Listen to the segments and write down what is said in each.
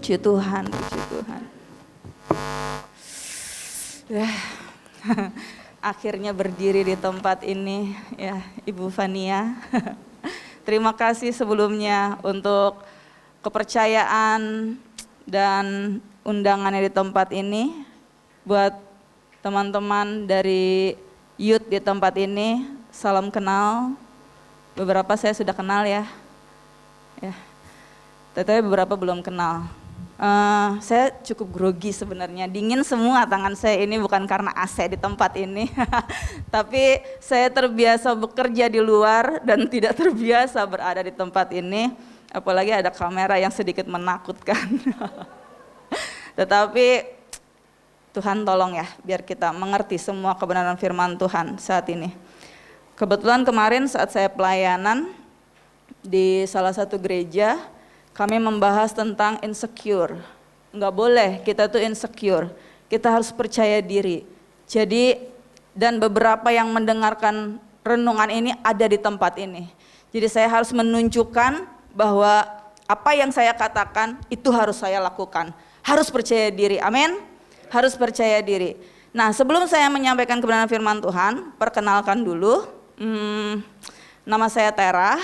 Puji Tuhan, puji Tuhan. Akhirnya berdiri di tempat ini ya Ibu Fania. Terima kasih sebelumnya untuk kepercayaan dan undangannya di tempat ini. Buat teman-teman dari youth di tempat ini, salam kenal. Beberapa saya sudah kenal ya. Tetapi beberapa belum kenal. Saya cukup grogi sebenarnya, dingin semua tangan saya ini bukan karena AC di tempat ini. Tapi saya terbiasa bekerja di luar dan tidak terbiasa berada di tempat ini. Apalagi ada kamera yang sedikit menakutkan. Tetapi Tuhan tolong ya, biar kita mengerti semua kebenaran firman Tuhan saat ini. Kebetulan kemarin saat saya pelayanan di salah satu gereja, kami membahas tentang insecure. Enggak boleh kita tuh insecure, kita harus percaya diri. Jadi, dan beberapa yang mendengarkan renungan ini ada di tempat ini. Jadi saya harus menunjukkan bahwa apa yang saya katakan itu harus saya lakukan. Harus percaya diri, amin? Harus percaya diri. Nah, sebelum saya menyampaikan kebenaran firman Tuhan, perkenalkan dulu. Nama saya Tera.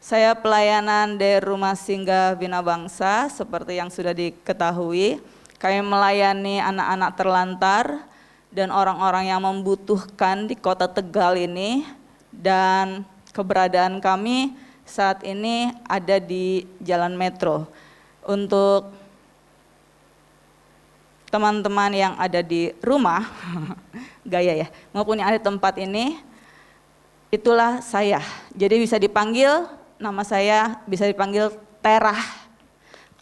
Saya pelayanan dari Rumah Singgah Bina Bangsa, seperti yang sudah diketahui. Kami melayani anak-anak terlantar dan orang-orang yang membutuhkan di kota Tegal ini. Dan keberadaan kami saat ini ada di Jalan Metro. Untuk teman-teman yang ada di rumah, gaya ya, maupun yang ada di tempat ini, itulah saya. Jadi bisa dipanggil, nama saya bisa dipanggil Terah,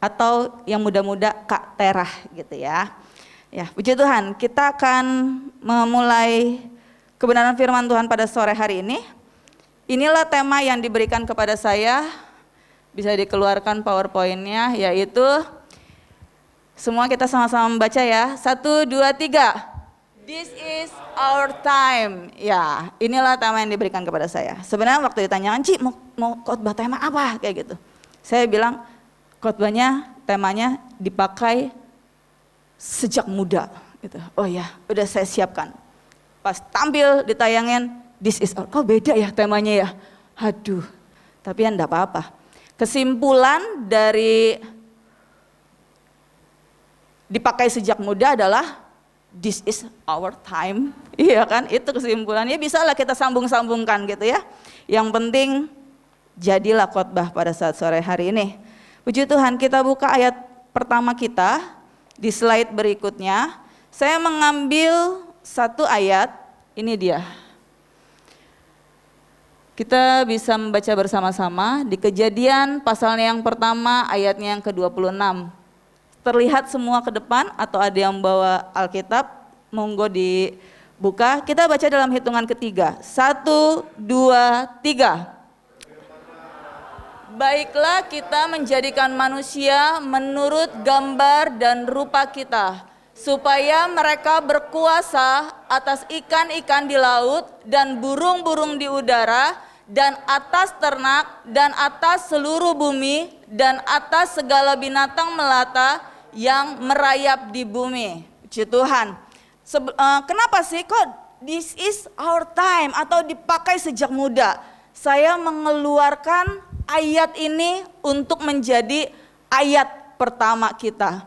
atau yang muda-muda Kak Terah gitu ya. Ya, puji Tuhan, kita akan memulai kebenaran firman Tuhan pada sore hari ini. Inilah tema yang diberikan kepada saya, bisa dikeluarkan PowerPoint-nya, yaitu semua kita sama-sama membaca ya. 1, 2, 3. This is our time. Ya, inilah tema yang diberikan kepada saya. Sebenarnya waktu ditanyakan, Ci mau khotbah tema apa? Kayak gitu. Saya bilang khotbahnya, temanya dipakai sejak muda. Gitu. Oh ya, udah saya siapkan. Pas tampil ditayangin, this is our. Kok beda ya temanya ya? Aduh, tapi ya enggak apa-apa. Kesimpulan dari dipakai sejak muda adalah this is our time, iya kan? Itu kesimpulannya, bisa lah kita sambung-sambungkan gitu ya. Yang penting jadilah khotbah pada saat sore hari ini. Puji Tuhan, kita buka ayat pertama kita di slide berikutnya. Saya mengambil satu ayat, ini dia. Kita bisa membaca bersama-sama di Kejadian pasalnya yang pertama ayatnya yang ke-26. Terlihat semua ke depan atau ada yang bawa Alkitab, monggo dibuka. Kita baca dalam hitungan ketiga. 1, 2, 3. Baiklah kita menjadikan manusia menurut gambar dan rupa kita, supaya mereka berkuasa atas ikan-ikan di laut dan burung-burung di udara, dan atas ternak, dan atas seluruh bumi, dan atas segala binatang melata yang merayap di bumi. Puji Tuhan. Kenapa sih kok this is our time atau dipakai sejak muda? Saya mengeluarkan ayat ini untuk menjadi ayat pertama kita.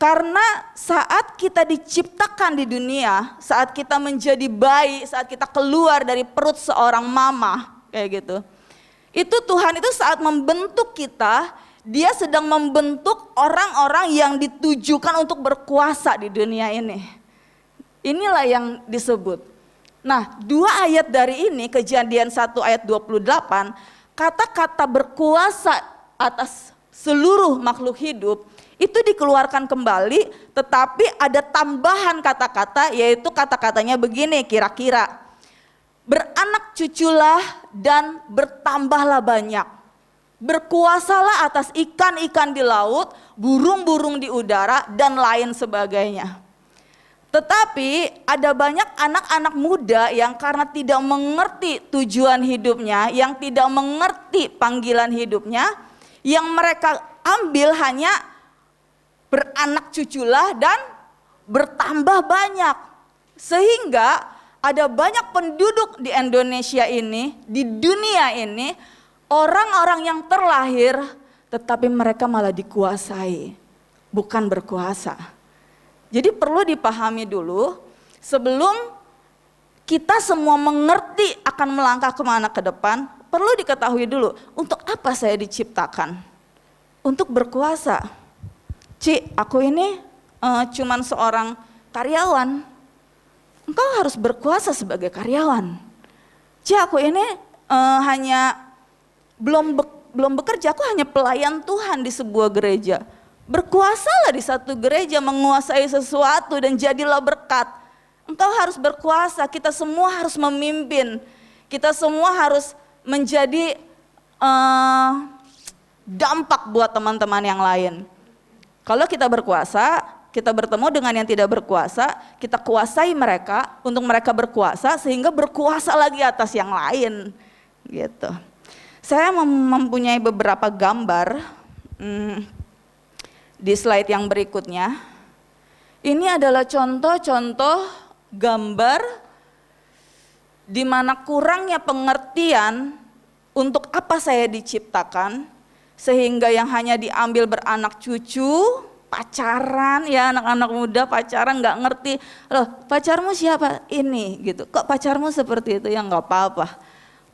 Karena saat kita diciptakan di dunia, saat kita menjadi bayi, saat kita keluar dari perut seorang mama, kayak gitu. Itu Tuhan itu saat membentuk kita, Dia sedang membentuk orang-orang yang ditujukan untuk berkuasa di dunia ini. Inilah yang disebut. Nah, 2 ayat dari ini, Kejadian 1 ayat 28, kata-kata berkuasa atas seluruh makhluk hidup, itu dikeluarkan kembali, tetapi ada tambahan kata-kata, yaitu kata-katanya begini kira-kira. Beranak cuculah dan bertambahlah banyak. Berkuasalah atas ikan-ikan di laut, burung-burung di udara, dan lain sebagainya. Tetapi ada banyak anak-anak muda yang karena tidak mengerti tujuan hidupnya, yang tidak mengerti panggilan hidupnya, yang mereka ambil hanya beranak cuculah dan bertambah banyak. Sehingga ada banyak penduduk di Indonesia ini, di dunia ini, orang-orang yang terlahir tetapi mereka malah dikuasai, bukan berkuasa. Jadi perlu dipahami dulu sebelum kita semua mengerti akan melangkah kemana ke depan, perlu diketahui dulu untuk apa saya diciptakan. Untuk berkuasa. Ci, aku ini cuman seorang karyawan. Engkau harus berkuasa sebagai karyawan. Ci, aku ini hanya belum bekerja, aku hanya pelayan Tuhan di sebuah gereja. Berkuasalah di satu gereja, menguasai sesuatu dan jadilah berkat. Engkau harus berkuasa, kita semua harus memimpin. Kita semua harus menjadi dampak buat teman-teman yang lain. Kalau kita berkuasa, kita bertemu dengan yang tidak berkuasa, kita kuasai mereka untuk mereka berkuasa sehingga berkuasa lagi atas yang lain. Gitu. Saya mempunyai beberapa gambar di slide yang berikutnya. Ini adalah contoh-contoh gambar di mana kurangnya pengertian untuk apa saya diciptakan, sehingga yang hanya diambil beranak cucu, pacaran, ya anak-anak muda pacaran nggak ngerti, loh pacarmu siapa? Ini gitu, kok pacarmu seperti itu? Ya nggak apa-apa,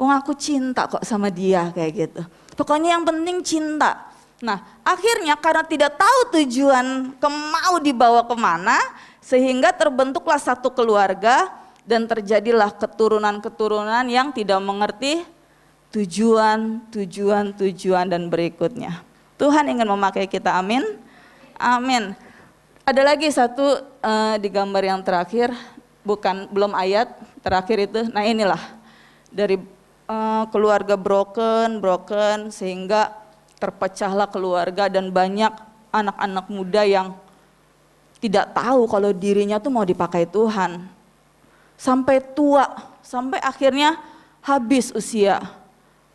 wong aku cinta kok sama dia kayak gitu. Pokoknya yang penting cinta. Nah akhirnya karena tidak tahu tujuan mau dibawa kemana, sehingga terbentuklah satu keluarga dan terjadilah keturunan-keturunan yang tidak mengerti tujuan dan berikutnya. Tuhan ingin memakai kita, amin. Amin. Ada lagi satu di gambar yang terakhir, belum ayat terakhir itu. Nah inilah dari keluarga broken sehingga terpecahlah keluarga dan banyak anak-anak muda yang tidak tahu kalau dirinya tuh mau dipakai Tuhan. Sampai tua, sampai akhirnya habis usia.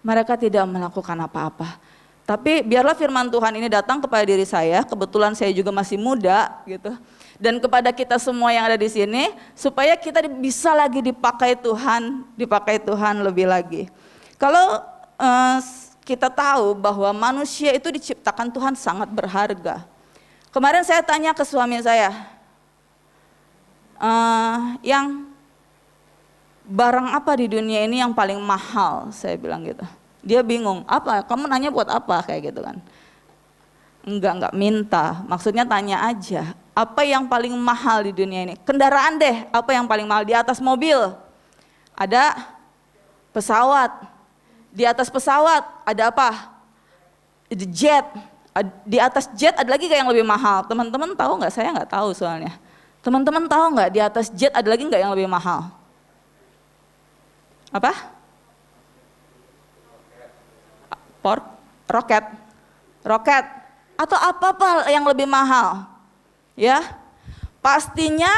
Mereka tidak melakukan apa-apa. Tapi biarlah firman Tuhan ini datang kepada diri saya, kebetulan saya juga masih muda gitu. Dan kepada kita semua yang ada di sini, supaya kita bisa lagi dipakai Tuhan lebih lagi. Kalau kita tahu bahwa manusia itu diciptakan Tuhan sangat berharga. Kemarin saya tanya ke suami saya, yang barang apa di dunia ini yang paling mahal, saya bilang gitu. Dia bingung, apa? Kamu nanya buat apa kayak gitu kan? Enggak minta, maksudnya tanya aja, apa yang paling mahal di dunia ini? Kendaraan deh, apa yang paling mahal? Di atas mobil ada pesawat, di atas pesawat ada apa? Jet. Di atas jet ada lagi yang lebih mahal. Teman-teman tahu nggak? Saya nggak tahu soalnya. Teman-teman tahu nggak di atas jet ada lagi nggak yang lebih mahal? Apa? Roket. Atau apa yang lebih mahal? Ya, pastinya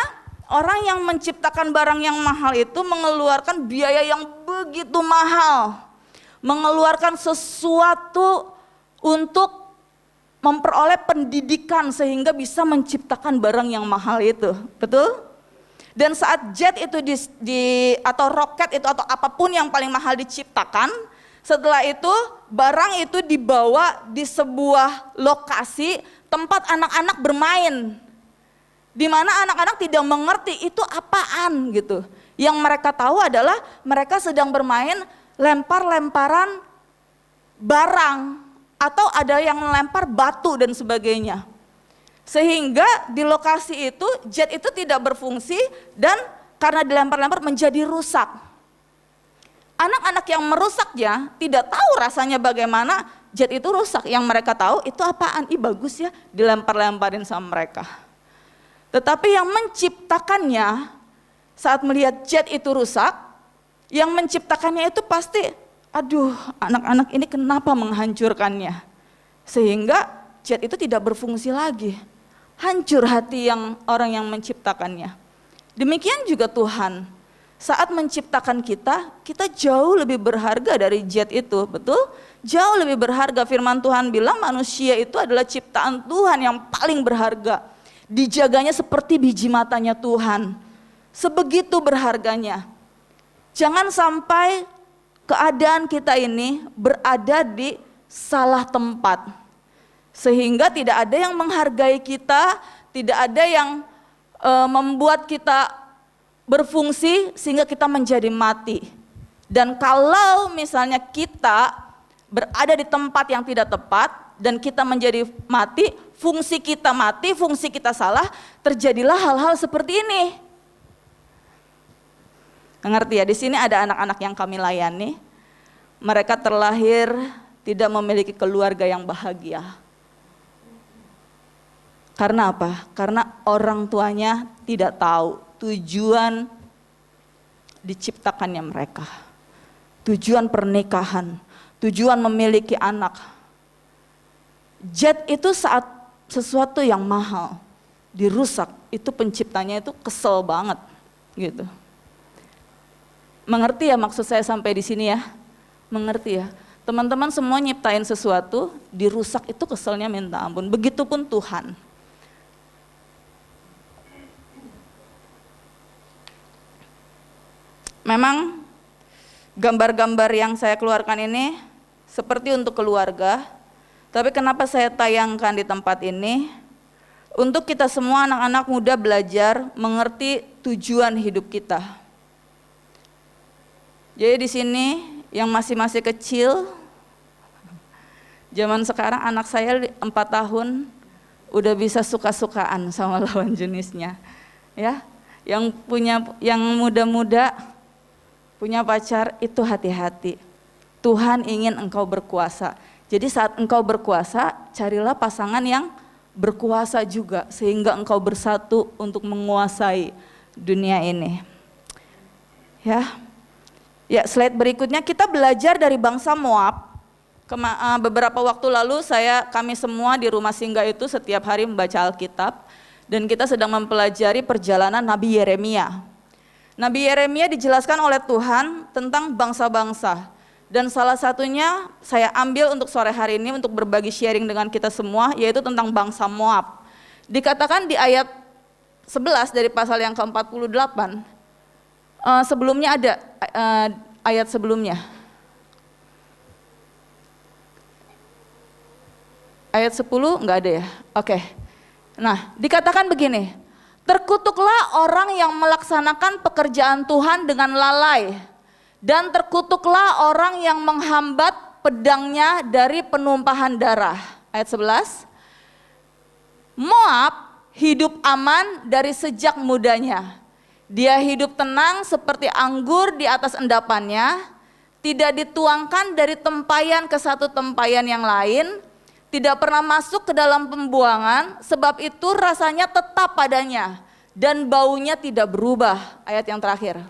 orang yang menciptakan barang yang mahal itu mengeluarkan biaya yang begitu mahal, mengeluarkan sesuatu untuk memperoleh pendidikan sehingga bisa menciptakan barang yang mahal itu, betul? Dan saat jet itu atau roket itu atau apapun yang paling mahal diciptakan, setelah itu barang itu dibawa di sebuah lokasi tempat anak-anak bermain, di mana anak-anak tidak mengerti itu apaan gitu. Yang mereka tahu adalah mereka sedang bermain lempar-lemparan barang, atau ada yang melempar batu dan sebagainya. Sehingga di lokasi itu jet itu tidak berfungsi dan karena dilempar-lempar menjadi rusak. Anak-anak yang merusaknya tidak tahu rasanya bagaimana jet itu rusak. Yang mereka tahu itu apaan? Ih bagus ya, dilempar-lemparin sama mereka. Tetapi yang menciptakannya saat melihat jet itu rusak, yang menciptakannya itu pasti, aduh anak-anak ini kenapa menghancurkannya? Sehingga jet itu tidak berfungsi lagi. Hancur hati orang yang menciptakannya. Demikian juga Tuhan. saat menciptakan kita jauh lebih berharga dari jet itu, betul? Jauh lebih berharga. Firman Tuhan bilang manusia itu adalah ciptaan Tuhan yang paling berharga. Dijaganya seperti biji matanya Tuhan. Sebegitu berharganya. Jangan sampai keadaan kita ini berada di salah tempat. Sehingga tidak ada yang menghargai kita, tidak ada yang membuat kita berfungsi sehingga kita menjadi mati. Dan kalau misalnya kita berada di tempat yang tidak tepat dan kita menjadi mati, fungsi kita salah, terjadilah hal-hal seperti ini. Ngerti ya, di sini ada anak-anak yang kami layani. Mereka terlahir tidak memiliki keluarga yang bahagia. Karena apa? Karena orang tuanya tidak tahu tujuan diciptakannya mereka, tujuan pernikahan, tujuan memiliki anak. Jet itu saat sesuatu yang mahal dirusak, itu penciptanya itu kesel banget gitu. Mengerti ya maksud saya sampai di sini ya? Mengerti ya? Teman-teman semua nyiptain sesuatu, dirusak itu keselnya minta ampun. Begitupun Tuhan. Memang gambar-gambar yang saya keluarkan ini seperti untuk keluarga, tapi kenapa saya tayangkan di tempat ini? Untuk kita semua anak-anak muda belajar mengerti tujuan hidup kita. Jadi di sini yang masih kecil, zaman sekarang anak saya 4 tahun udah bisa suka-sukaan sama lawan jenisnya, ya. Yang muda-muda punya pacar itu hati-hati. Tuhan ingin engkau berkuasa. Jadi saat engkau berkuasa, carilah pasangan yang berkuasa juga sehingga engkau bersatu untuk menguasai dunia ini. Ya, slide berikutnya kita belajar dari bangsa Moab. Beberapa waktu lalu kami semua di rumah singgah itu setiap hari membaca Alkitab dan kita sedang mempelajari perjalanan Nabi Yeremia. Nabi Yeremia dijelaskan oleh Tuhan tentang bangsa-bangsa. Dan salah satunya saya ambil untuk sore hari ini untuk berbagi sharing dengan kita semua, yaitu tentang bangsa Moab. Dikatakan di ayat 11 dari pasal yang ke-48, sebelumnya ada ayat sebelumnya. Ayat 10 enggak ada ya? Oke. Nah, dikatakan begini. Terkutuklah orang yang melaksanakan pekerjaan Tuhan dengan lalai, dan terkutuklah orang yang menghambat pedangnya dari penumpahan darah. Ayat 11. Moab hidup aman dari sejak mudanya. Dia hidup tenang seperti anggur di atas endapannya, tidak dituangkan dari tempayan ke satu tempayan yang lain, tidak pernah masuk ke dalam pembuangan, sebab itu rasanya tetap padanya dan baunya tidak berubah. Ayat yang terakhir.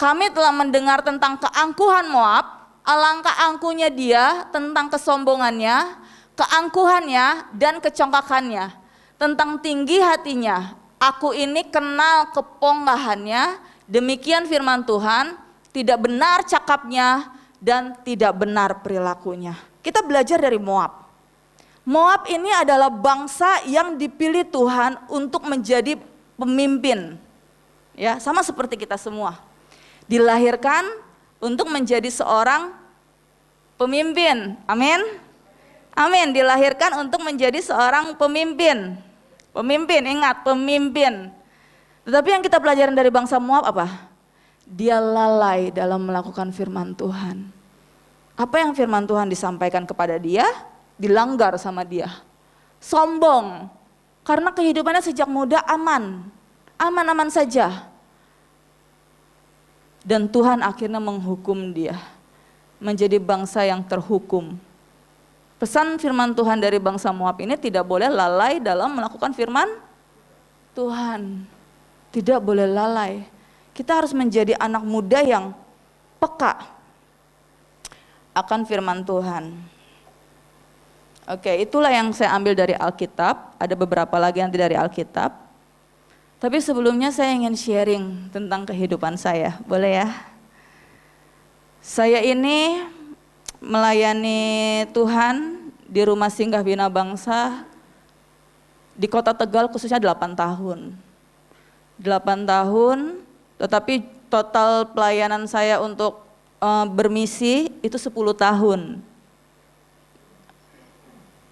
Kami telah mendengar tentang keangkuhan Moab, alangkah angkuhnya dia, tentang kesombongannya, keangkuhannya dan kecongkakannya, tentang tinggi hatinya. Aku ini kenal kepongkahannya, demikian firman Tuhan, tidak benar cakapnya dan tidak benar perilakunya. Kita belajar dari Moab. Moab ini adalah bangsa yang dipilih Tuhan untuk menjadi pemimpin. Ya, sama seperti kita semua. Dilahirkan untuk menjadi seorang pemimpin. Amin. Amin, dilahirkan untuk menjadi seorang pemimpin. Pemimpin, ingat pemimpin. Tetapi yang kita pelajaran dari bangsa Moab apa? Dia lalai dalam melakukan firman Tuhan. Apa yang firman Tuhan disampaikan kepada dia, dilanggar sama dia. Sombong, karena kehidupannya sejak muda aman-aman saja. Dan Tuhan akhirnya menghukum dia, menjadi bangsa yang terhukum. Pesan firman Tuhan dari bangsa Moab ini tidak boleh lalai dalam melakukan firman Tuhan. Tidak boleh lalai. Kita harus menjadi anak muda yang peka akan firman Tuhan. Oke, itulah yang saya ambil dari Alkitab. Ada beberapa lagi nanti dari Alkitab. Tapi sebelumnya saya ingin sharing tentang kehidupan saya, boleh ya? Saya ini melayani Tuhan di Rumah Singgah Bina Bangsa di Kota Tegal khususnya 8 tahun. 8 tahun, tetapi total pelayanan saya untuk bermisi itu 10 tahun.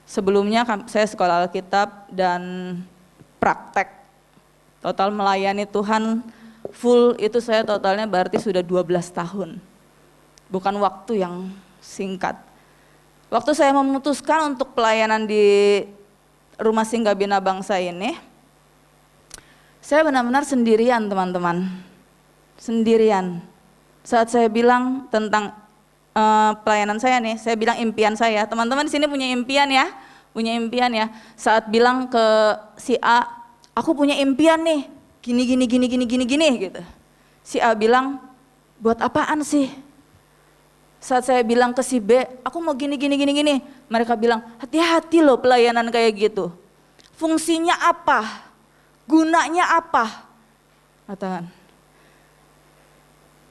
Sebelumnya saya sekolah Alkitab dan praktek. Total melayani Tuhan full itu saya totalnya berarti sudah 12 tahun. Bukan waktu yang singkat. Waktu saya memutuskan untuk pelayanan di Rumah Singgah Bina Bangsa ini, saya benar-benar sendirian teman-teman. Sendirian. Saat saya bilang tentang pelayanan saya nih, saya bilang impian saya. Teman-teman di sini punya impian ya? Punya impian ya. Saat bilang ke si A, aku punya impian nih, gini gitu. Si A bilang, buat apaan sih? Saat saya bilang ke si B, aku mau gini. Mereka bilang, hati-hati loh pelayanan kayak gitu. Fungsinya apa? Gunanya apa? Katakan.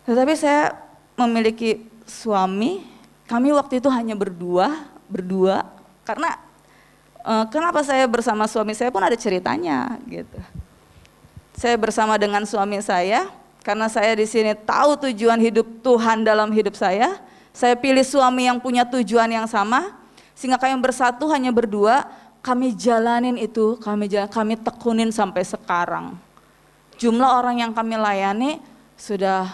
Tetapi saya memiliki suami, kami waktu itu hanya berdua, karena kenapa saya bersama suami saya pun ada ceritanya gitu. Saya bersama dengan suami saya karena saya di sini tahu tujuan hidup Tuhan dalam hidup saya. Saya pilih suami yang punya tujuan yang sama, sehingga kami bersatu hanya berdua. Kami jalanin itu, kami tekunin sampai sekarang. Jumlah orang yang kami layani sudah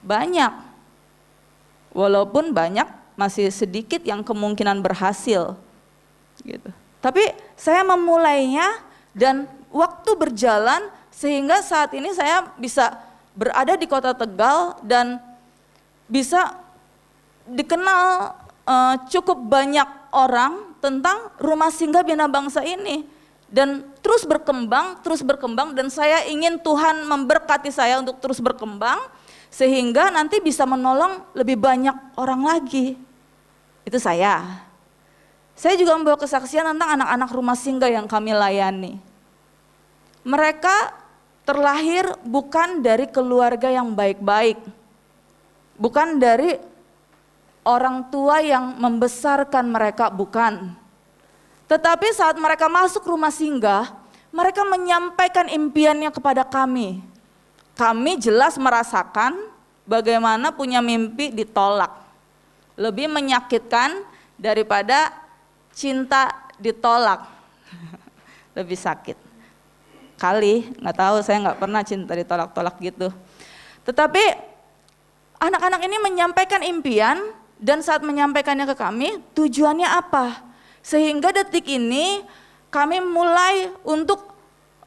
banyak, walaupun banyak masih sedikit yang kemungkinan berhasil. Gitu. Tapi saya memulainya dan waktu berjalan sehingga saat ini saya bisa berada di Kota Tegal dan bisa dikenal cukup banyak orang tentang Rumah Singgah Bina Bangsa ini dan terus berkembang dan saya ingin Tuhan memberkati saya untuk terus berkembang sehingga nanti bisa menolong lebih banyak orang lagi. Itu saya. Saya juga membawa kesaksian tentang anak-anak Rumah Singgah yang kami layani. Mereka terlahir bukan dari keluarga yang baik-baik. Bukan dari orang tua yang membesarkan mereka, bukan. Tetapi saat mereka masuk Rumah Singgah, mereka menyampaikan impiannya kepada kami. Kami jelas merasakan bagaimana punya mimpi ditolak. Lebih menyakitkan daripada cinta ditolak. Lebih sakit. Kali, nggak tahu, saya nggak pernah cinta ditolak-tolak gitu. Tetapi anak-anak ini menyampaikan impian dan saat menyampaikannya ke kami, tujuannya apa? Sehingga detik ini kami mulai untuk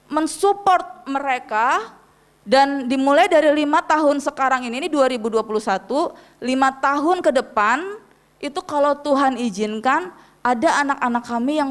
mensupport mereka dan dimulai dari 5 tahun sekarang ini 2021, 5 tahun ke depan itu kalau Tuhan izinkan ada anak-anak kami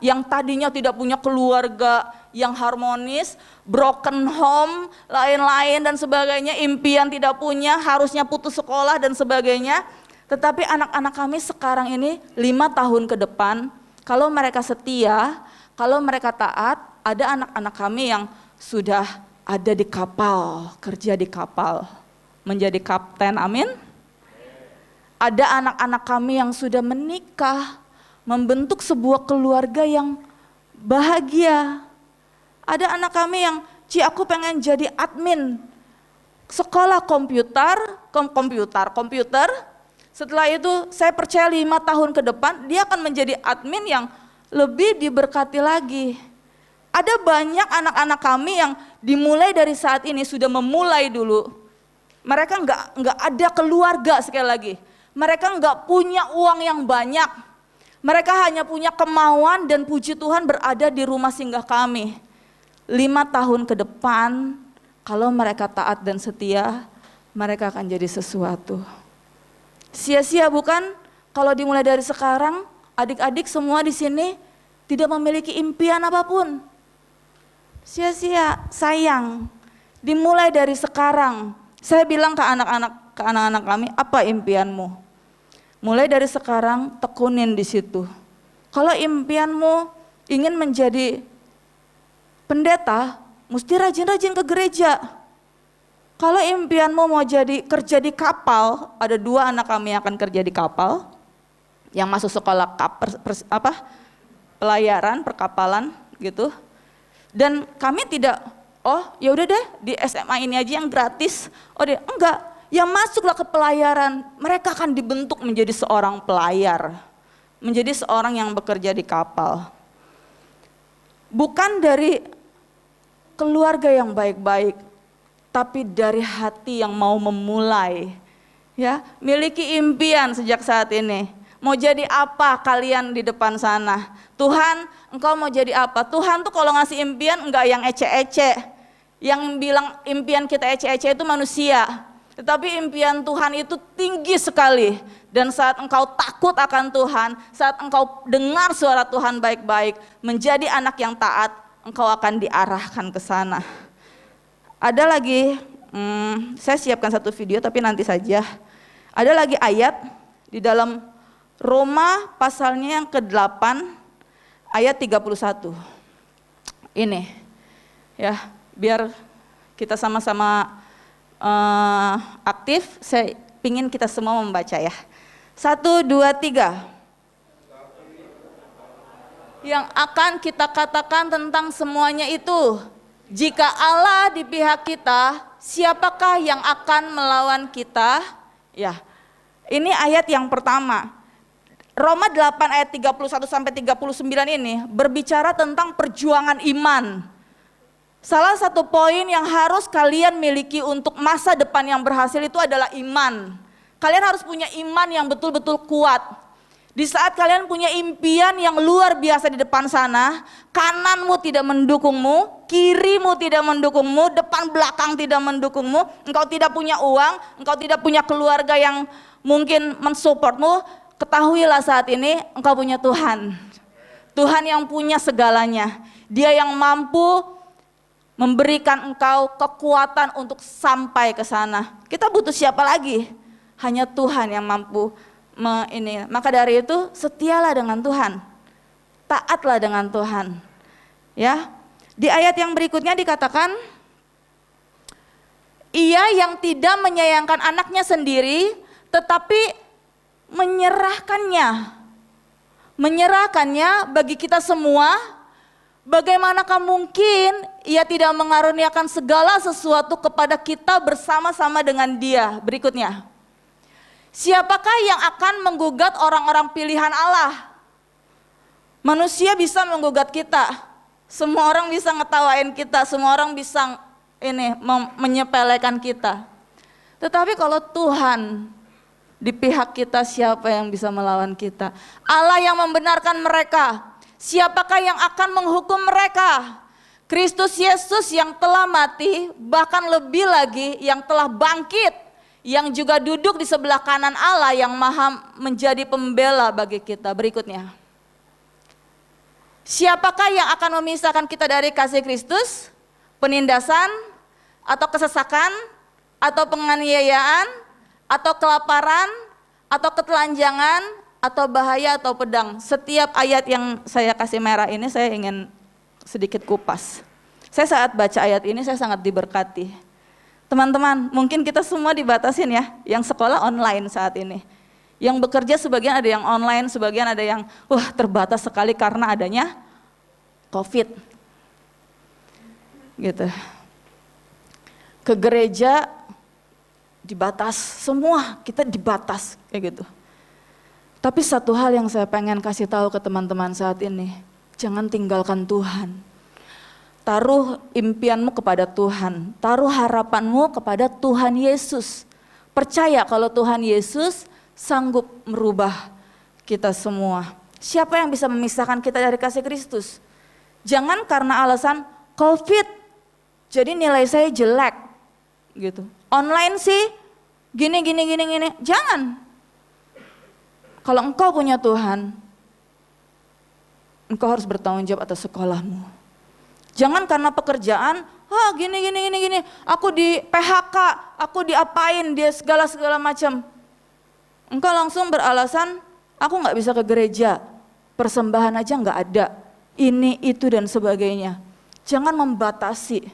yang tadinya tidak punya keluarga yang harmonis, broken home, lain-lain dan sebagainya, impian tidak punya, harusnya putus sekolah dan sebagainya. Tetapi anak-anak kami sekarang ini 5 tahun ke depan, kalau mereka setia, kalau mereka taat, ada anak-anak kami yang sudah ada di kapal, kerja di kapal, menjadi kapten, amin. Ada anak-anak kami yang sudah menikah, membentuk sebuah keluarga yang bahagia. Ada anak kami yang, aku pengen jadi admin sekolah komputer. Setelah itu saya percaya 5 tahun ke depan dia akan menjadi admin yang lebih diberkati lagi. Ada banyak anak-anak kami yang dimulai dari saat ini sudah memulai dulu. Mereka nggak ada keluarga sekali lagi. Mereka nggak punya uang yang banyak. Mereka hanya punya kemauan dan puji Tuhan berada di Rumah Singgah kami. 5 tahun ke depan, kalau mereka taat dan setia, mereka akan jadi sesuatu. Sia-sia bukan kalau dimulai dari sekarang, adik-adik semua di sini tidak memiliki impian apapun. Sia-sia, sayang. Dimulai dari sekarang. Saya bilang ke anak-anak kami, apa impianmu? Mulai dari sekarang tekunin di situ. Kalau impianmu ingin menjadi pendeta mesti rajin-rajin ke gereja. Kalau impianmu mau kerja di kapal, ada 2 anak kami yang akan kerja di kapal, yang masuk sekolah pelayaran, perkapalan gitu. Dan kami tidak, ya udah deh di SMA ini aja yang gratis. Enggak, yang masuklah ke pelayaran, mereka akan dibentuk menjadi seorang pelayar, menjadi seorang yang bekerja di kapal. Bukan dari keluarga yang baik-baik, tapi dari hati yang mau memulai. Ya, miliki impian sejak saat ini. Mau jadi apa kalian di depan sana? Tuhan, engkau mau jadi apa? Tuhan tuh kalau ngasih impian enggak yang ece-ece. Yang bilang impian kita ece-ece itu manusia. Tetapi impian Tuhan itu tinggi sekali. Dan saat engkau takut akan Tuhan, saat engkau dengar suara Tuhan baik-baik, menjadi anak yang taat, engkau akan diarahkan ke sana. Ada lagi, saya siapkan satu video tapi nanti saja. Ada lagi ayat di dalam Roma pasalnya yang ke-8 ayat 31. Ini ya, biar kita sama-sama aktif, saya ingin kita semua membaca ya. 1, 2, 3. Yang akan kita katakan tentang semuanya itu, jika Allah di pihak kita, siapakah yang akan melawan kita? Ya, ini ayat yang pertama. Roma 8 ayat 31 sampai 39 ini berbicara tentang perjuangan iman. Salah satu poin yang harus kalian miliki untuk masa depan yang berhasil itu adalah iman. Kalian harus punya iman yang betul-betul kuat. Di saat kalian punya impian yang luar biasa di depan sana, kananmu tidak mendukungmu, kirimu tidak mendukungmu, depan belakang tidak mendukungmu, engkau tidak punya uang, engkau tidak punya keluarga yang mungkin mensupportmu, ketahuilah saat ini engkau punya Tuhan. Tuhan yang punya segalanya. Dia yang mampu memberikan engkau kekuatan untuk sampai ke sana. Kita butuh siapa lagi? Hanya Tuhan yang mampu ini. Maka dari itu setialah dengan Tuhan, taatlah dengan Tuhan. Ya, di ayat yang berikutnya dikatakan, Ia yang tidak menyayangkan anaknya sendiri, tetapi menyerahkannya bagi kita semua. Bagaimanakah mungkin Ia tidak mengaruniakan segala sesuatu kepada kita bersama-sama dengan Dia? Berikutnya, siapakah yang akan menggugat orang-orang pilihan Allah? Manusia bisa menggugat kita, semua orang bisa ngetawain kita, semua orang bisa menyepelekan kita. Tetapi kalau Tuhan di pihak kita, siapa yang bisa melawan kita? Allah yang membenarkan mereka. Siapakah yang akan menghukum mereka? Kristus Yesus yang telah mati, bahkan lebih lagi yang telah bangkit, yang juga duduk di sebelah kanan Allah yang maha menjadi pembela bagi kita. Berikutnya, siapakah yang akan memisahkan kita dari kasih Kristus? Penindasan, atau kesesakan, atau penganiayaan, atau kelaparan, atau ketelanjangan, atau bahaya, atau pedang. Setiap ayat yang saya kasih merah ini saya ingin sedikit kupas. Saya saat baca ayat ini saya sangat diberkati. Teman-teman, mungkin kita semua dibatasin ya, yang sekolah online saat ini. Yang bekerja sebagian ada yang online, sebagian ada yang terbatas sekali karena adanya COVID. Gitu. Ke gereja dibatas, semua kita dibatas kayak gitu. Tapi satu hal yang saya pengen kasih tahu ke teman-teman saat ini, jangan tinggalkan Tuhan. Taruh impianmu kepada Tuhan, taruh harapanmu kepada Tuhan Yesus. Percaya kalau Tuhan Yesus sanggup merubah kita semua. Siapa yang bisa memisahkan kita dari kasih Kristus? Jangan karena alasan COVID, jadi nilai saya jelek gitu. Online sih gini. Jangan. Kalau engkau punya Tuhan, engkau harus bertanggung jawab atas sekolahmu. Jangan karena pekerjaan, gini. Aku di PHK, aku diapain, dia segala macam. Engkau langsung beralasan, aku nggak bisa ke gereja, persembahan aja nggak ada, ini, itu dan sebagainya. Jangan membatasi.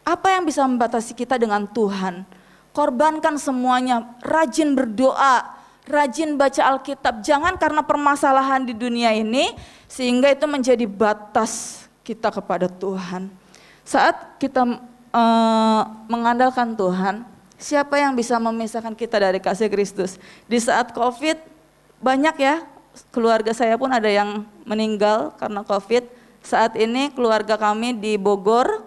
Apa yang bisa membatasi kita dengan Tuhan? Korbankan semuanya, rajin berdoa, rajin baca Alkitab. Jangan karena permasalahan di dunia ini sehingga itu menjadi batas kita kepada Tuhan. Saat kita mengandalkan Tuhan, siapa yang bisa memisahkan kita dari kasih Kristus? Di saat COVID banyak ya, keluarga saya pun ada yang meninggal karena COVID. Saat ini keluarga kami di Bogor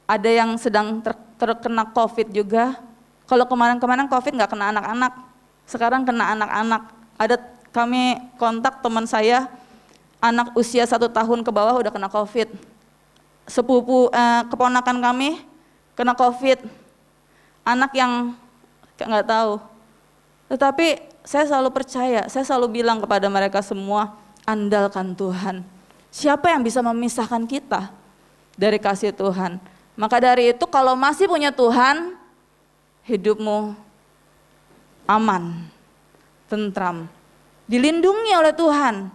ada yang sedang terkena COVID juga. Kalau kemarin-kemarin COVID nggak kena anak-anak, sekarang kena anak-anak. Ada kami kontak teman saya, anak usia 1 tahun ke bawah udah kena COVID. Sepupu keponakan kami kena COVID. Anak yang nggak tahu. Tetapi saya selalu percaya, saya selalu bilang kepada mereka semua, andalkan Tuhan. Siapa yang bisa memisahkan kita dari kasih Tuhan? Maka dari itu kalau masih punya Tuhan, hidupmu aman, tentram, dilindungi oleh Tuhan,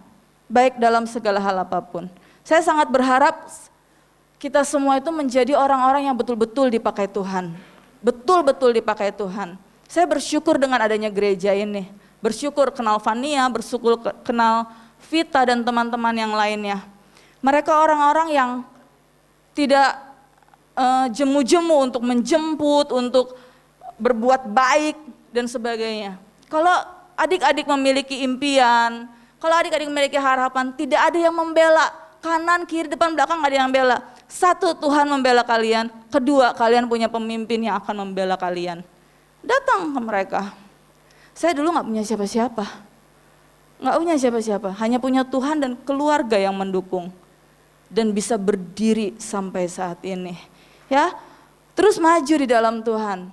baik dalam segala hal apapun. Saya sangat berharap kita semua itu menjadi orang-orang yang betul-betul dipakai Tuhan, betul-betul dipakai Tuhan. Saya bersyukur dengan adanya gereja ini, bersyukur kenal Fania, bersyukur kenal Vita dan teman-teman yang lainnya. Mereka orang-orang yang tidak jemu-jemu untuk menjemput, untuk berbuat baik dan sebagainya. Kalau adik-adik memiliki impian, kalau adik-adik memiliki harapan, tidak ada yang membela. Kanan, kiri, depan, belakang gak ada yang membela. Satu, Tuhan membela kalian. Kedua, kalian punya pemimpin yang akan membela kalian. Datang ke mereka. Saya dulu gak punya siapa-siapa. Gak punya siapa-siapa, hanya punya Tuhan dan keluarga yang mendukung. Dan bisa berdiri sampai saat ini. Ya, terus maju di dalam Tuhan.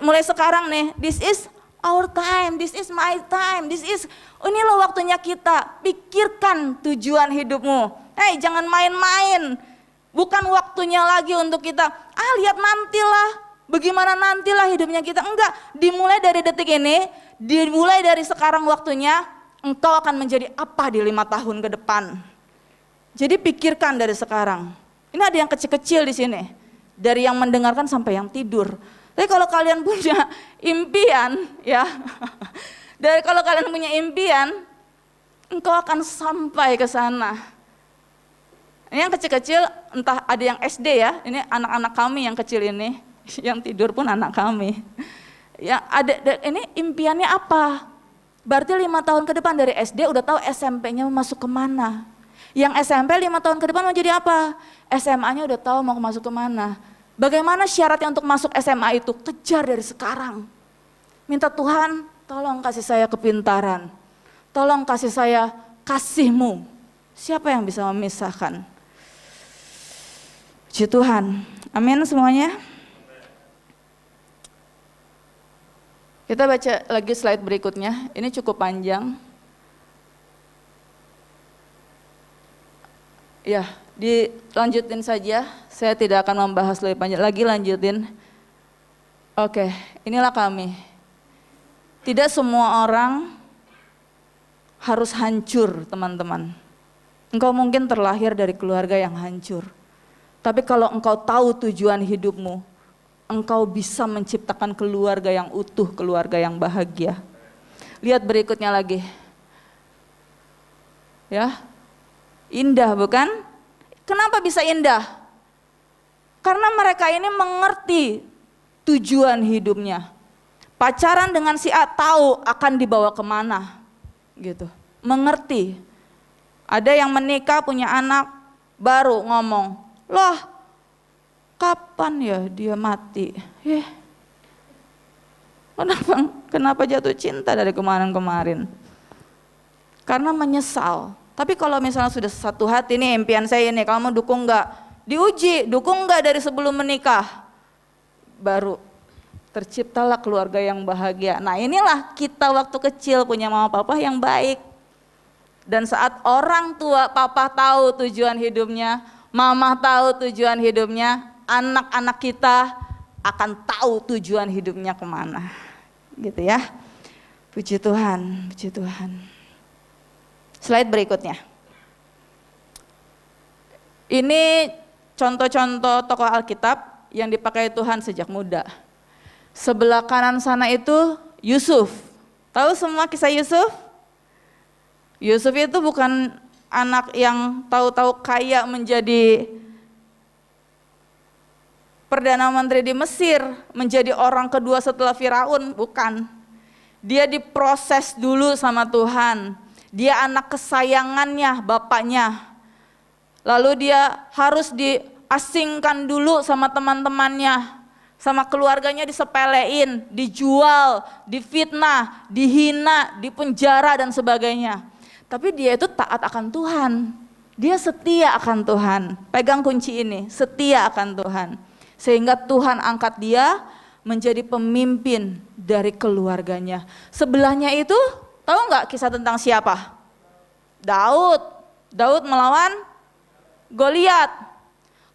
Mulai sekarang nih, this is our time, this is my time, ini loh waktunya kita. Pikirkan tujuan hidupmu. Jangan main-main. Bukan waktunya lagi untuk kita, lihat nantilah, bagaimana nantilah hidupnya kita. Enggak, dimulai dari detik ini, dimulai dari sekarang waktunya, engkau akan menjadi apa di 5 tahun ke depan. Jadi pikirkan dari sekarang. Ini ada yang kecil-kecil di sini. Dari yang mendengarkan sampai yang tidur. Tapi kalau kalian punya impian, ya, kalau kalian punya impian, engkau akan sampai ke sana. Ini yang kecil-kecil, entah ada yang SD ya, ini anak-anak kami yang kecil ini, yang tidur pun anak kami. Ya, ini impiannya apa? Berarti 5 tahun ke depan dari SD udah tahu SMP-nya mau masuk kemana. Yang SMP 5 tahun ke depan mau jadi apa? SMA-nya udah tahu mau masuk kemana. Bagaimana syaratnya untuk masuk SMA itu? Kejar dari sekarang. Minta Tuhan, tolong kasih saya kepintaran. Tolong kasih saya kasih-Mu. Siapa yang bisa memisahkan? Puji Tuhan. Amin semuanya. Kita baca lagi slide berikutnya. Ini cukup panjang. Ya, dilanjutin saja. Saya tidak akan membahas lebih panjang lagi, lanjutin. Oke, inilah kami. Tidak semua orang harus hancur, teman-teman. Engkau mungkin terlahir dari keluarga yang hancur. Tapi kalau engkau tahu tujuan hidupmu, engkau bisa menciptakan keluarga yang utuh, keluarga yang bahagia. Lihat berikutnya lagi. Ya. Indah bukan? Kenapa bisa indah? Karena mereka ini mengerti tujuan hidupnya. Pacaran dengan si A tahu akan dibawa kemana. Gitu. Mengerti. Ada yang menikah punya anak baru ngomong, loh kapan ya dia mati? Kenapa jatuh cinta dari kemarin-kemarin? Karena menyesal. Tapi kalau misalnya sudah satu hati, nih impian saya ini, kamu dukung nggak? Diuji, dukung nggak dari sebelum menikah? Baru terciptalah keluarga yang bahagia. Nah inilah kita waktu kecil punya mama papa yang baik. Dan saat orang tua, papa tahu tujuan hidupnya, mama tahu tujuan hidupnya, anak-anak kita akan tahu tujuan hidupnya kemana. Gitu ya. Puji Tuhan, puji Tuhan. Slide berikutnya. Ini contoh-contoh tokoh Alkitab yang dipakai Tuhan sejak muda. Sebelah kanan sana itu Yusuf. Tahu semua kisah Yusuf? Yusuf itu bukan anak yang tahu-tahu kaya menjadi Perdana Menteri di Mesir, menjadi orang kedua setelah Firaun, bukan. Dia diproses dulu sama Tuhan. Dia anak kesayangannya, bapaknya. Lalu dia harus diasingkan dulu sama teman-temannya, sama keluarganya disepelein, dijual, difitnah, dihina, dipenjara dan sebagainya. Tapi dia itu taat akan Tuhan. Dia setia akan Tuhan. Pegang kunci ini, setia akan Tuhan. Sehingga Tuhan angkat dia menjadi pemimpin dari keluarganya. Sebelahnya itu, tahu nggak kisah tentang siapa? Daud. Daud melawan Goliat.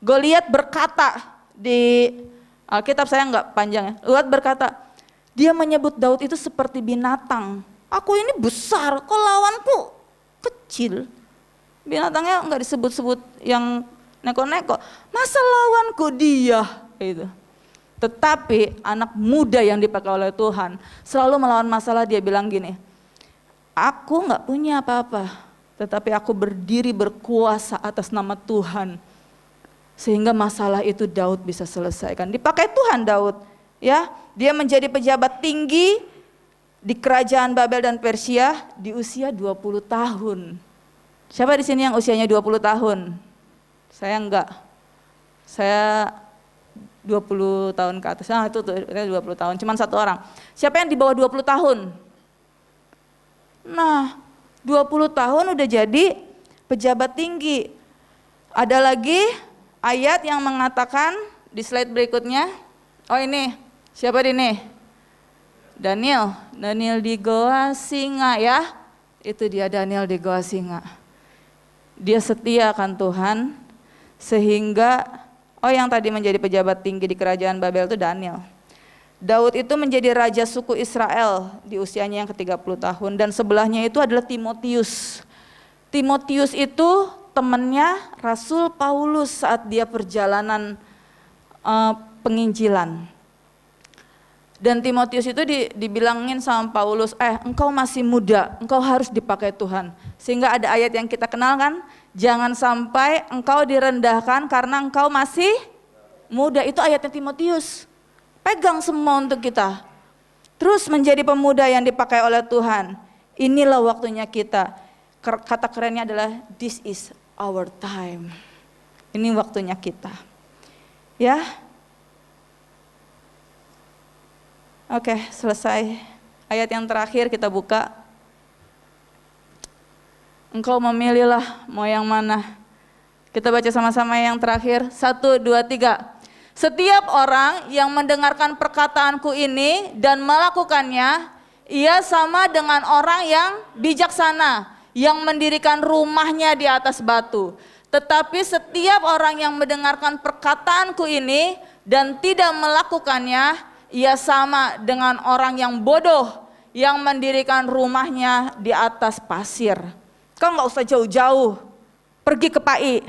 Goliat berkata di Alkitab, saya nggak panjang ya. Goliat berkata, dia menyebut Daud itu seperti binatang. Aku ini besar, kok lawanku kecil. Binatangnya nggak disebut-sebut yang neko-neko. Masa lawanku dia? Itu. Tetapi anak muda yang dipakai oleh Tuhan selalu melawan masalah. Dia bilang gini, aku nggak punya apa-apa, tetapi aku berdiri berkuasa atas nama Tuhan. Sehingga masalah itu Daud bisa selesaikan. Dipakai Tuhan Daud, ya. Dia menjadi pejabat tinggi di kerajaan Babel dan Persia di usia 20 tahun. Siapa di sini yang usianya 20 tahun? Saya enggak. Saya 20 tahun ke atas. Nah, itu 20 tahun, cuman satu orang. Siapa yang di bawah 20 tahun? Nah, 20 tahun udah jadi pejabat tinggi. Ada lagi ayat yang mengatakan di slide berikutnya. Oh ini, siapa ini? Daniel di goa singa ya. Itu dia Daniel di goa singa. Dia setia akan Tuhan sehingga yang tadi menjadi pejabat tinggi di kerajaan Babel itu Daniel. Daud itu menjadi raja suku Israel di usianya yang ke-30 tahun dan sebelahnya itu adalah Timotius. Timotius itu temannya Rasul Paulus saat dia perjalanan penginjilan. Dan Timotius itu dibilangin sama Paulus, engkau masih muda, engkau harus dipakai Tuhan. Sehingga ada ayat yang kita kenal kan, jangan sampai engkau direndahkan karena engkau masih muda. Itu ayatnya Timotius. Pegang semua untuk kita. Terus menjadi pemuda yang dipakai oleh Tuhan. Inilah waktunya kita. Kata kerennya adalah this is our time. Ini waktunya kita. Ya. Oke, selesai. Ayat yang terakhir kita buka. Engkau memilihlah mau yang mana. Kita baca sama-sama yang terakhir. 1, 2, 3. Setiap orang yang mendengarkan perkataanku ini dan melakukannya, ia sama dengan orang yang bijaksana, yang mendirikan rumahnya di atas batu. Tetapi setiap orang yang mendengarkan perkataanku ini dan tidak melakukannya, ia sama dengan orang yang bodoh yang mendirikan rumahnya di atas pasir. Kau gak usah jauh-jauh, pergi ke Pai.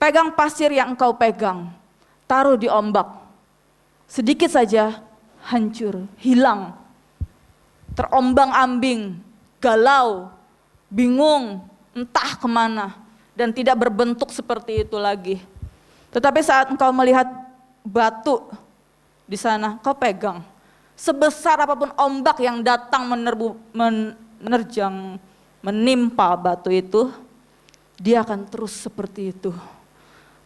Pegang pasir yang engkau pegang, taruh di ombak. Sedikit saja hancur, hilang, terombang-ambing, galau, bingung, entah kemana. Dan tidak berbentuk seperti itu lagi. Tetapi saat engkau melihat batu di sana, kau pegang. Sebesar apapun ombak yang datang menerjang, menimpa batu itu, dia akan terus seperti itu.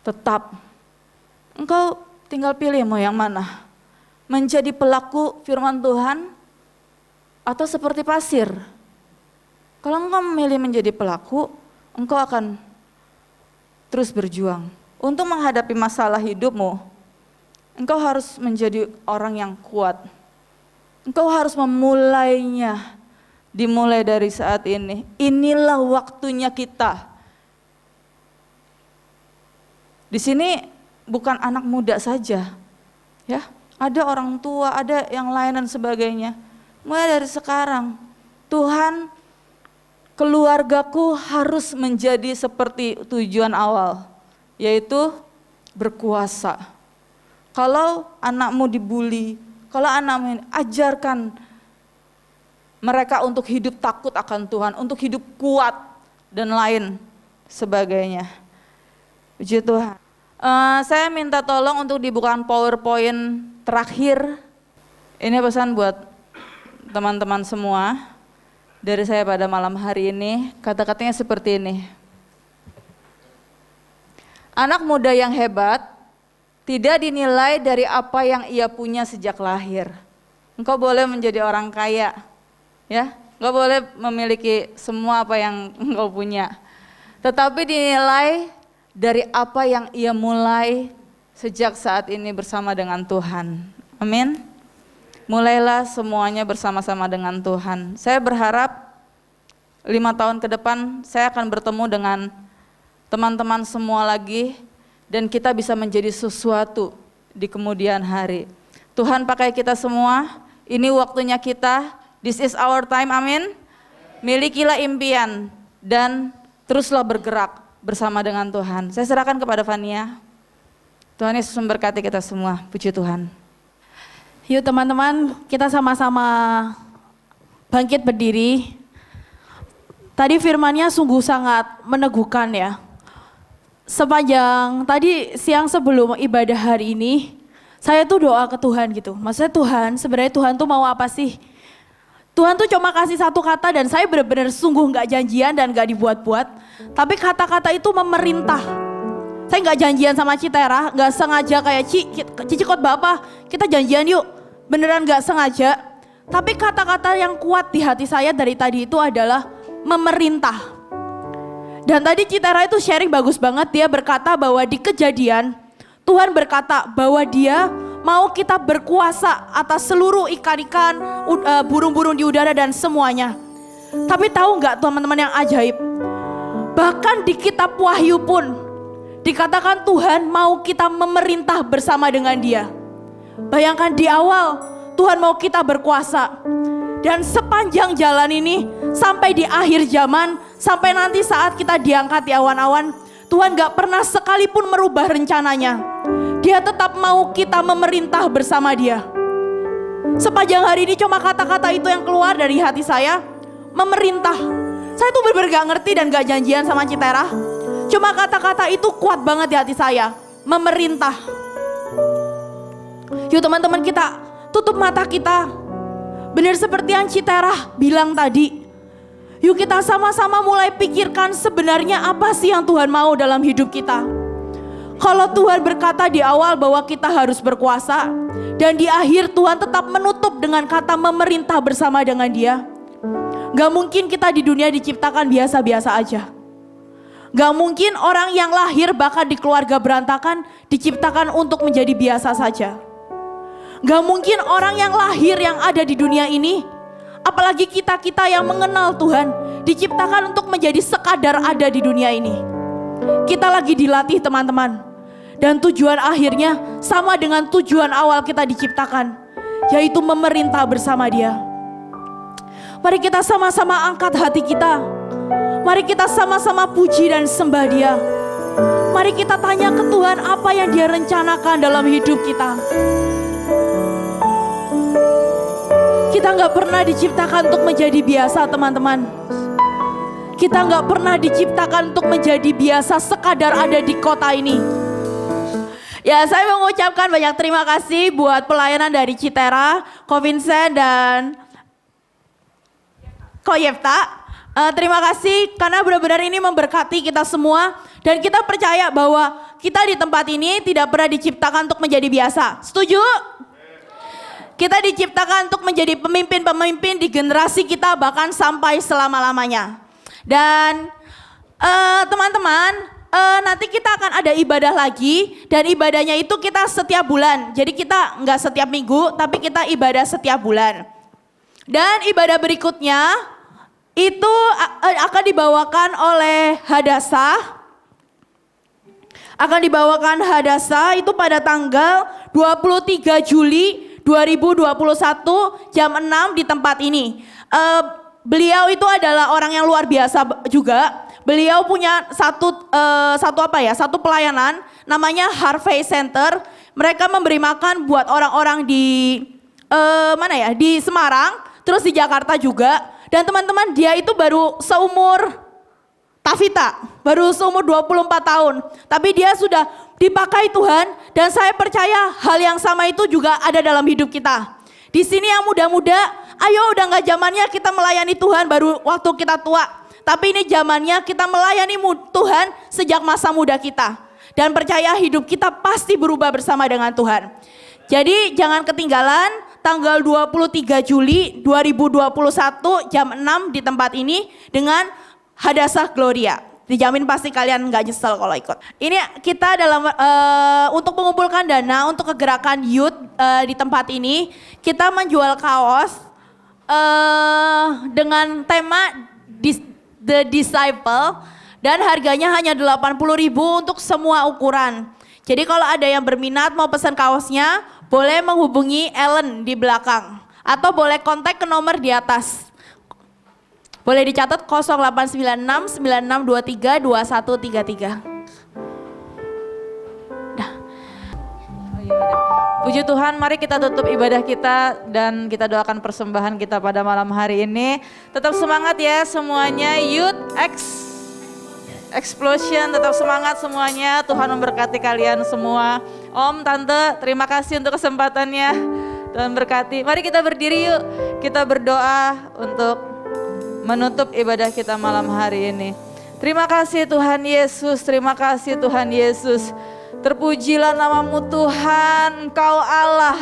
Tetap, engkau tinggal pilih mau yang mana. Menjadi pelaku firman Tuhan atau seperti pasir. Kalau engkau memilih menjadi pelaku, engkau akan terus berjuang. Untuk menghadapi masalah hidupmu, engkau harus menjadi orang yang kuat. Engkau harus memulainya. Dimulai dari saat ini. Inilah waktunya kita. Di sini bukan anak muda saja. Ya, ada orang tua, ada yang lain dan sebagainya. Mulai dari sekarang, Tuhan, keluargaku harus menjadi seperti tujuan awal, yaitu berkuasa. Kalau anakmu dibully, kalau anakmu ajarkan mereka untuk hidup takut akan Tuhan, untuk hidup kuat dan lain sebagainya. Puji Tuhan. Saya minta tolong untuk dibukakan PowerPoint terakhir. Ini pesan buat teman-teman semua dari saya pada malam hari ini. Kata-katanya seperti ini. Anak muda yang hebat tidak dinilai dari apa yang ia punya sejak lahir. Engkau boleh menjadi orang kaya, ya, engkau boleh memiliki semua apa yang engkau punya. Tetapi dinilai dari apa yang ia mulai sejak saat ini bersama dengan Tuhan. Amin. Mulailah semuanya bersama-sama dengan Tuhan. Saya berharap 5 tahun ke depan saya akan bertemu dengan teman-teman semua lagi dan kita bisa menjadi sesuatu di kemudian hari. Tuhan pakai kita semua, ini waktunya kita, this is our time, amin. Milikilah impian dan teruslah bergerak bersama dengan Tuhan. Saya serahkan kepada Fania. Tuhan Yesus memberkati kita semua. Puji Tuhan. Yuk teman-teman, kita sama-sama bangkit berdiri. Tadi firman-Nya sungguh sangat meneguhkan ya. Sepanjang tadi siang sebelum ibadah hari ini, saya tuh doa ke Tuhan gitu. Maksudnya Tuhan, sebenarnya Tuhan tuh mau apa sih? Tuhan tuh cuma kasih satu kata dan saya benar-benar sungguh gak janjian dan gak dibuat-buat. Tapi kata-kata itu memerintah. Saya gak janjian sama Citera, gak sengaja kayak Cici khotbah apa, kita janjian yuk. Beneran gak sengaja. Tapi kata-kata yang kuat di hati saya dari tadi itu adalah memerintah. Dan tadi Citera itu sharing bagus banget, dia berkata bahwa di Kejadian, Tuhan berkata bahwa dia mau kita berkuasa atas seluruh ikan-ikan, burung-burung di udara dan semuanya. Tapi tahu nggak teman-teman yang ajaib? Bahkan di kitab Wahyu pun dikatakan Tuhan mau kita memerintah bersama dengan Dia. Bayangkan di awal Tuhan mau kita berkuasa. Dan sepanjang jalan ini sampai di akhir zaman, sampai nanti saat kita diangkat di awan-awan, Tuhan gak pernah sekalipun merubah rencananya. Dia tetap mau kita memerintah bersama Dia. Sepanjang hari ini cuma kata-kata itu yang keluar dari hati saya, memerintah. Saya tuh bener-bener gak ngerti dan gak janjian sama Citera. Cuma kata-kata itu kuat banget di hati saya, memerintah. Yuk teman-teman, kita tutup mata kita. Benar seperti yang Citera bilang tadi. Yuk kita sama-sama mulai pikirkan sebenarnya apa sih yang Tuhan mau dalam hidup kita. Kalau Tuhan berkata di awal bahwa kita harus berkuasa, dan di akhir Tuhan tetap menutup dengan kata memerintah bersama dengan Dia. Gak mungkin kita di dunia diciptakan biasa-biasa aja. Gak mungkin orang yang lahir bahkan di keluarga berantakan diciptakan untuk menjadi biasa saja. Gak mungkin orang yang lahir yang ada di dunia ini, apalagi kita-kita yang mengenal Tuhan, diciptakan untuk menjadi sekadar ada di dunia ini. Kita lagi dilatih teman-teman. Dan tujuan akhirnya sama dengan tujuan awal kita diciptakan, yaitu memerintah bersama Dia. Mari kita sama-sama angkat hati kita. Mari kita sama-sama puji dan sembah Dia. Mari kita tanya ke Tuhan apa yang Dia rencanakan dalam hidup kita. Kita gak pernah diciptakan untuk menjadi biasa teman-teman. Kita gak pernah diciptakan untuk menjadi biasa sekadar ada di kota ini. Ya, saya mengucapkan banyak terima kasih buat pelayanan dari Citera, Ko Vincent dan Ko Yefta. Terima kasih karena benar-benar ini memberkati kita semua. Dan kita percaya bahwa kita di tempat ini tidak pernah diciptakan untuk menjadi biasa. Setuju? Kita diciptakan untuk menjadi pemimpin-pemimpin di generasi kita bahkan sampai selama-lamanya. Dan teman-teman, nanti kita akan ada ibadah lagi dan ibadahnya itu kita setiap bulan. Jadi kita nggak setiap minggu, tapi kita ibadah setiap bulan. Dan ibadah berikutnya itu akan dibawakan oleh Hadasa. Akan dibawakan Hadasa itu pada tanggal 23 Juli 2021 jam 6 di tempat ini. Beliau itu adalah orang yang luar biasa juga. beliau punya satu pelayanan namanya Harvey Center. Mereka memberi makan buat orang-orang di di Semarang, terus di Jakarta juga. Dan teman-teman, dia itu baru seumur Tavita, baru seumur 24 tahun. Tapi dia sudah dipakai Tuhan, dan saya percaya hal yang sama itu juga ada dalam hidup kita. Di sini yang muda-muda, ayo udah gak zamannya kita melayani Tuhan baru waktu kita tua. Tapi ini zamannya kita melayani Tuhan sejak masa muda kita. Dan percaya hidup kita pasti berubah bersama dengan Tuhan. Jadi jangan ketinggalan tanggal 23 Juli 2021 jam 6 di tempat ini dengan Hadasah Gloria. Dijamin pasti kalian nggak nyesel kalau ikut. Ini kita dalam untuk mengumpulkan dana untuk kegerakan youth di tempat ini, kita menjual kaos dengan tema The Disciple dan harganya hanya 80.000 untuk semua ukuran. Jadi kalau ada yang berminat mau pesan kaosnya, boleh menghubungi Ellen di belakang atau boleh kontak ke nomor di atas. Boleh dicatat 0896 9623 2133. Dah. Puji Tuhan, mari kita tutup ibadah kita dan kita doakan persembahan kita pada malam hari ini. Tetap semangat ya semuanya, Youth Explosion, tetap semangat semuanya. Tuhan memberkati kalian semua. Om, Tante, terima kasih untuk kesempatannya. Tuhan berkati. Mari kita berdiri yuk, kita berdoa untuk menutup ibadah kita malam hari ini. Terima kasih Tuhan Yesus, terima kasih Tuhan Yesus. Terpujilah namamu Tuhan, Engkau Allah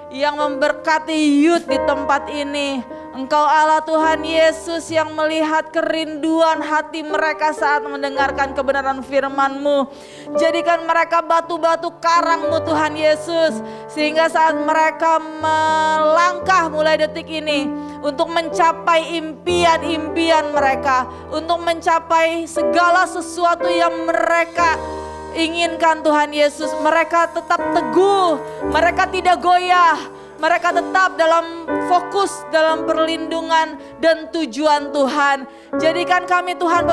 yang memberkati youth di tempat ini. Engkau Allah Tuhan Yesus yang melihat kerinduan hati mereka saat mendengarkan kebenaran firman-Mu. Jadikan mereka batu-batu karang-Mu Tuhan Yesus. Sehingga saat mereka melangkah mulai detik ini untuk mencapai impian-impian mereka. Untuk mencapai segala sesuatu yang mereka inginkan Tuhan Yesus. Mereka tetap teguh, mereka tidak goyah. Mereka tetap dalam fokus, dalam perlindungan dan tujuan Tuhan. Jadikan kami Tuhan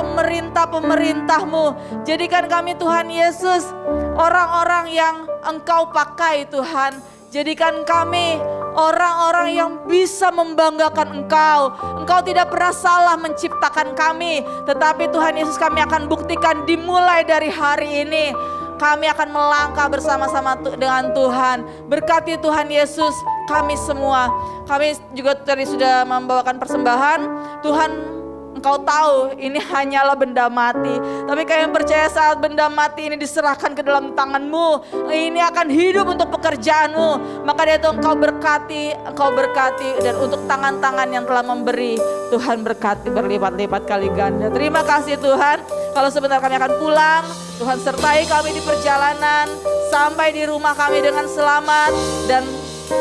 pemerintah-Mu. Jadikan kami Tuhan Yesus orang-orang yang Engkau pakai Tuhan. Jadikan kami orang-orang yang bisa membanggakan Engkau. Engkau tidak pernah salah menciptakan kami. Tetapi Tuhan Yesus kami akan buktikan dimulai dari hari ini. Kami akan melangkah bersama-sama dengan Tuhan. Berkati Tuhan Yesus kami semua. Kami juga tadi sudah membawakan persembahan. Tuhan, Engkau tahu ini hanyalah benda mati. Tapi kami percaya saat benda mati ini diserahkan ke dalam tangan-Mu, ini akan hidup untuk pekerjaan-Mu. Maka dari itu Engkau berkati dan untuk tangan-tangan yang telah memberi, Tuhan berkati berlipat-lipat kali ganda. Terima kasih Tuhan. Kalau sebentar kami akan pulang, Tuhan sertai kami di perjalanan sampai di rumah kami dengan selamat, dan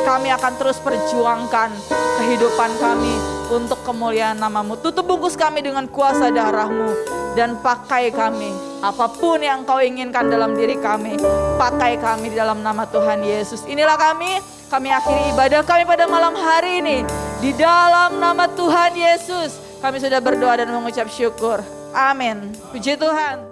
kami akan terus perjuangkan kehidupan kami untuk kemuliaan nama-Mu. Tutup bungkus kami dengan kuasa darah-Mu dan pakai kami. Apapun yang Engkau inginkan dalam diri kami, pakai kami di dalam nama Tuhan Yesus. Inilah kami akhiri ibadah kami pada malam hari ini. Di dalam nama Tuhan Yesus, kami sudah berdoa dan mengucap syukur. Amin. Puji Tuhan.